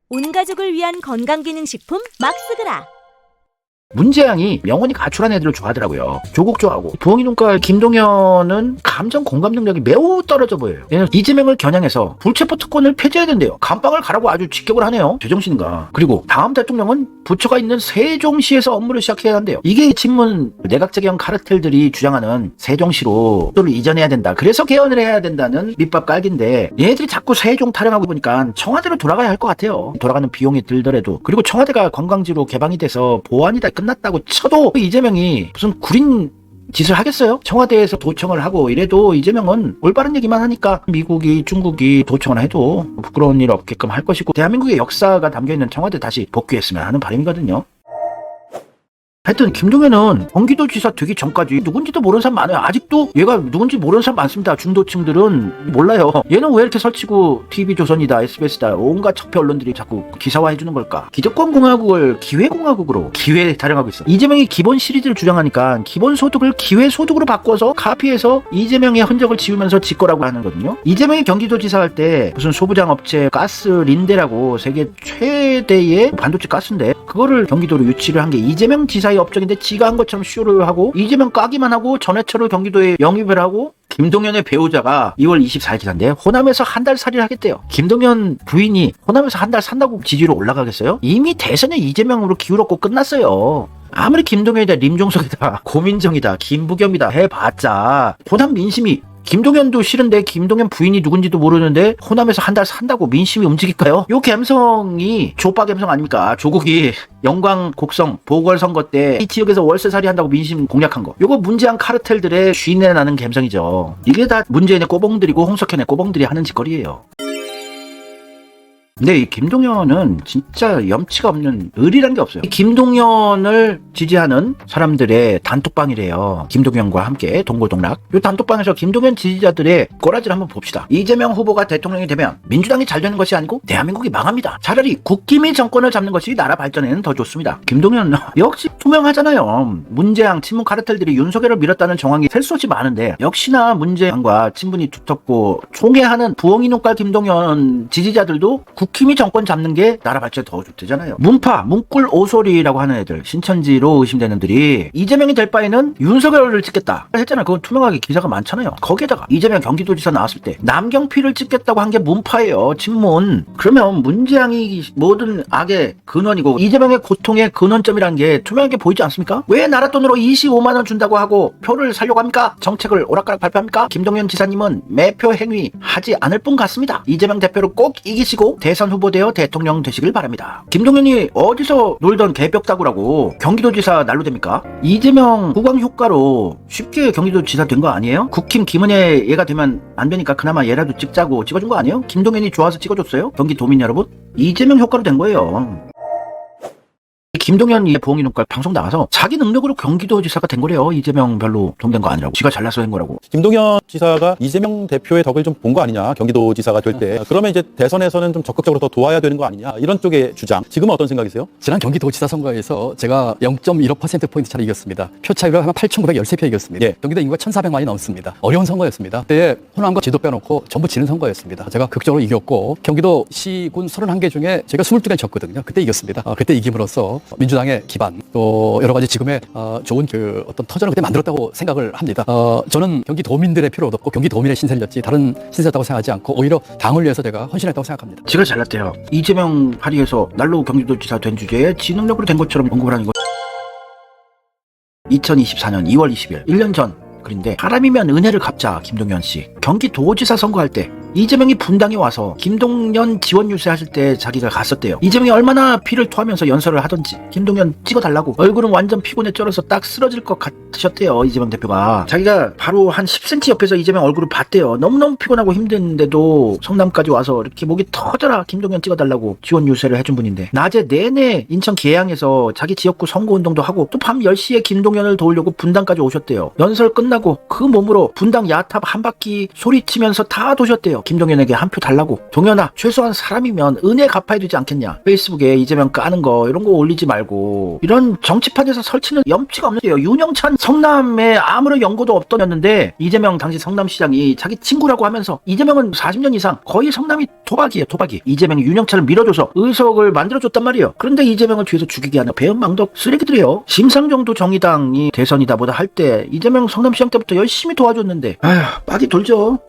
온 가족을 위한 건강기능식품 막스그라. 문재양이 영원히 가출한 애들을 좋아하더라고요. 조국 좋아하고. 부엉이 눈깔 김동연은 감정 공감 능력이 매우 떨어져 보여요. 얘는 이재명을 겨냥해서 불체포 특권을 폐지해야 된대요. 감방을 가라고 아주 직격을 하네요. 제정신인가. 그리고 다음 대통령은 부처가 있는 세종시에서 업무를 시작해야 한대요. 이게 친문 내각제경 카르텔들이 주장하는 세종시로 를 이전해야 된다. 그래서 개헌을 해야 된다는 밑밥 깔기인데 얘네들이 자꾸 세종 타령하고 보니까 청와대로 돌아가야 할 것 같아요. 돌아가는 비용이 들더라도. 그리고 청와대가 관광지로 개방이 돼서 보안이 다 끝났다고 쳐도 이재명이 무슨 구린 짓을 하겠어요? 청와대에서 도청을 하고 이래도 이재명은 올바른 얘기만 하니까 미국이 중국이 도청을 해도 부끄러운 일 없게끔 할 것이고 대한민국의 역사가 담겨있는 청와대 다시 복귀했으면 하는 바람이거든요. 하여튼 김동연은 경기도지사 되기 전까지 누군지도 모르는 사람 많아요. 아직도 얘가 누군지 모르는 사람 많습니다. 중도층들은 몰라요. 얘는 왜 이렇게 설치고 TV조선이다 SBS다 온갖 척표 언론들이 자꾸 기사화해주는 걸까? 기득권공화국을 기회공화국으로 기회 타령하고 있어. 이재명이 기본 시리즈를 주장하니까 기본소득을 기회소득으로 바꿔서 카피해서 이재명의 흔적을 지우면서 짓거라고 하는 거거든요. 이재명이 경기도지사 할 때 무슨 소부장 업체 가스린데라고 세계 최대의 반도체 가스인데 그거를 경기도로 유치를 한 게 이재명 지사의 업적인데 지가 한 것처럼 쇼를 하고 이재명 까기만 하고 전해철을 경기도에 영입을 하고 김동연의 배우자가 2월 24일 지난데 호남에서 한 달 살이를 하겠대요. 김동연 부인이 호남에서 한 달 산다고 지지로 올라가겠어요? 이미 대선에 이재명으로 기울었고 끝났어요. 아무리 김동연이다 림종석이다 고민정이다 김부겸이다 해봤자 호남 민심이 김동연도 싫은데 김동연 부인이 누군지도 모르는데 호남에서 한 달 산다고 민심이 움직일까요? 요 감성이 조빠 감성 아닙니까? 조국이 영광 곡성 보궐선거 때 이 지역에서 월세살이 한다고 민심 공략한 거. 요거 문재양 카르텔들의 쥐내 나는 감성이죠. 이게 다 문재인의 꼬봉들이고 홍석현의 꼬봉들이 하는 짓거리예요. 근데 이 김동연은 진짜 염치가 없는 의리란 게 없어요. 이 김동연을 지지하는 사람들의 단톡방이래요. 김동연과 함께 동고동락. 이 단톡방에서 김동연 지지자들의 꼬라지를 한번 봅시다. 이재명 후보가 대통령이 되면 민주당이 잘 되는 것이 아니고 대한민국이 망합니다. 차라리 국힘이 정권을 잡는 것이 나라 발전에는 더 좋습니다. 김동연 역시 투명하잖아요. 문재양 친문 카르텔들이 윤석열을 밀었다는 정황이 셀 수 없이 많은데 역시나 문재양과 친분이 두텁고 총애하는 부엉이 눈깔 김동연 지지자들도 국힘이 정권 잡는 게 나라 발전에 더 좋대잖아요. 문파, 문꿀 오소리라고 하는 애들, 신천지로 의심되는 들이 이재명이 될 바에는 윤석열을 찍겠다 했잖아요. 그건 투명하게 기사가 많잖아요. 거기에다가 이재명 경기도지사 나왔을 때 남경필을 찍겠다고 한 게 문파예요. 친문. 그러면 문재양이 모든 악의 근원이고 이재명의 고통의 근원점이라는 게 투명하게 보이지 않습니까? 왜 나라 돈으로 25만 원 준다고 하고 표를 살려고 합니까? 정책을 오락가락 발표합니까? 김동연 지사님은 매표 행위 하지 않을 뿐 같습니다. 이재명 대표를 꼭 이기시고 대선 후보 되어 대통령 되시길 바랍니다. 김동연이 어디서 놀던 개벽다구라고 경기도지사 날로 됩니까? 이재명 후광 효과로 쉽게 경기도지사 된 거 아니에요? 국힘 김은혜 얘가 되면 안 되니까 그나마 얘라도 찍자고 찍어준 거 아니에요? 김동연이 좋아서 찍어줬어요? 경기도민 여러분? 이재명 효과로 된 거예요. 김동연이 부엉이 눈깔 방송 나와서 자기 능력으로 경기도지사가 된 거래요. 이재명 별로 도움된 거 아니라고. 지가 잘나서 한 거라고. 김동연 지사가 이재명 대표의 덕을 좀 본 거 아니냐. 경기도지사가 될 때. 그러면 이제 대선에서는 좀 적극적으로 더 도와야 되는 거 아니냐. 이런 쪽의 주장. 지금은 어떤 생각이세요? 지난 경기도지사 선거에서 제가 0.15%포인트 차로 이겼습니다. 표 차이로 하면 8,913표 이겼습니다. 예. 경기도 인구가 1,400만이 넘습니다. 어려운 선거였습니다. 그때 호남과 지도 빼놓고 전부 지는 선거였습니다. 제가 극적으로 이겼고 경기도 시군 31개 중에 제가 22개 졌거든요. 그때 이겼습니다. 그때 이김으로써 민주당의 기반 또 여러 가지 지금의 좋은 그 어떤 터전을 그때 만들었다고 생각을 합니다. 저는 경기도민들의 필요도 없고 경기도민의 신세를 졌지 다른 신세였다고 생각하지 않고 오히려 당을 위해서 제가 헌신했다고 생각합니다. 지가 잘났대요. 이재명 발의해서 날로 경기도지사 된 주제에 지 능력으로 된 것처럼 언급을 하는 거. 2024년 2월 20일 1년 전 글인데 사람이면 은혜를 갚자 김동연 씨. 경기도지사 선거할 때 이재명이 분당에 와서 김동연 지원 유세 하실 때 자기가 갔었대요. 이재명이 얼마나 피를 토하면서 연설을 하던지 김동연 찍어달라고. 얼굴은 완전 피곤에 쩔어서 딱 쓰러질 것 같으셨대요. 이재명 대표가. 자기가 바로 한 10cm 옆에서 이재명 얼굴을 봤대요. 너무너무 피곤하고 힘든데도 성남까지 와서 이렇게 목이 터져라 김동연 찍어달라고 지원 유세를 해준 분인데 낮에 내내 인천 계양에서 자기 지역구 선거운동도 하고 또 밤 10시에 김동연을 도우려고 분당까지 오셨대요. 연설 끝나고 그 몸으로 분당 야탑 한 바퀴 소리치면서 다 도셨대요. 김동연에게 한 표 달라고. 동연아, 최소한 사람이면 은혜 갚아야 되지 않겠냐. 페이스북에 이재명 까는 거 이런 거 올리지 말고. 이런 정치판에서 설치는 염치가 없는데요. 윤영찬 성남에 아무런 연고도 없던였는데 이재명 당시 성남시장이 자기 친구라고 하면서 이재명은 40년 이상 거의 성남이 토박이에요. 토박이. 이재명이 윤영찬을 밀어줘서 의석을 만들어줬단 말이에요. 그런데 이재명을 뒤에서 죽이게 하는 배은망덕 쓰레기들이에요. 심상정도 정의당이 대선이다 보다 할 때 이재명 성남시장 때부터 열심히 도와줬는데 아휴 빡이 돌죠.